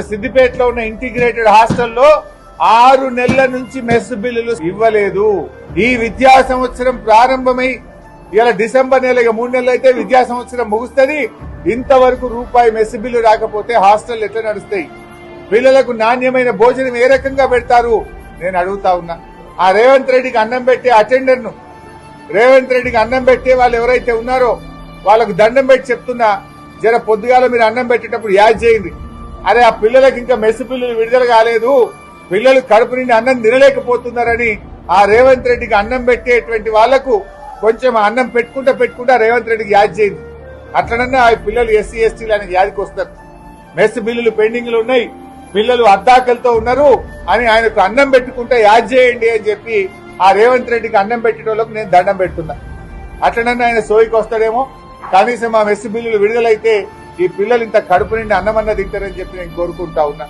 సిద్దిపేటలో ఉన్న ఇంటిగ్రేటెడ్ హాస్టల్లో 6 నెలల నుంచి మెస్ బిల్లులు ఇవ్వలేదు. ఈ విద్యా సంవత్సరం ప్రారంభమై ఇలా డిసెంబర్ నెల 3 నెలలు అయితే విద్యా సంవత్సరం ముగుస్తుంది. ఇంతవరకు రూపాయి మెస్ బిల్లు రాకపోతే హాస్టల్ ఎట్లా నడుస్తాయి? పిల్లలకు నాణ్యమైన భోజనం ఏ రకంగా పెడతారు? నేను అడుగుతా ఉన్నా. ఆ రేవంత్ రెడ్డికి అన్నం పెట్టే అటెండర్ ను, రేవంత్ రెడ్డికి అన్నం పెట్టే వాళ్ళు ఎవరైతే ఉన్నారో వాళ్ళకు దండం పెట్టి చెప్తున్నా, జర పొద్దుగాల మీరు అన్నం పెట్టేటప్పుడు యాద్ చేయండి. అరే ఆ పిల్లలకు ఇంకా మెస్ బిల్లులు విడుదల కాలేదు, పిల్లలు కడుపు నిండి అన్నం తినలేకపోతున్నారని ఆ రేవంత్ రెడ్డికి అన్నం పెట్టేటువంటి వాళ్లకు కొంచెం అన్నం పెట్టుకుంటా రేవంత్ రెడ్డికి యాద్ చేయండి. అట్లనన్నా ఆ పిల్లలు ఎస్సీ ఎస్టీలు అనేది యాదికి వస్తారు. మెస్ బిల్లులు పెండింగ్ లో ఉన్నాయి, పిల్లలు అద్దాకలతో ఉన్నారు అని ఆయనకు అన్నం పెట్టుకుంటా యాద్ చేయండి అని చెప్పి ఆ రేవంత్ రెడ్డికి అన్నం పెట్టేటోళ్ళకు నేను దండం పెడుతున్నా. అట్లనన్నా ఆయన సోయికి వస్తాడేమో. కనీసం ఆ మెస్ బిల్లులు విడుదలైతే ఈ పిల్లలు ఇంత కడుపు నిండి అన్నమన్న తింటారని చెప్పి నేను కోరుకుంటా ఉన్నా.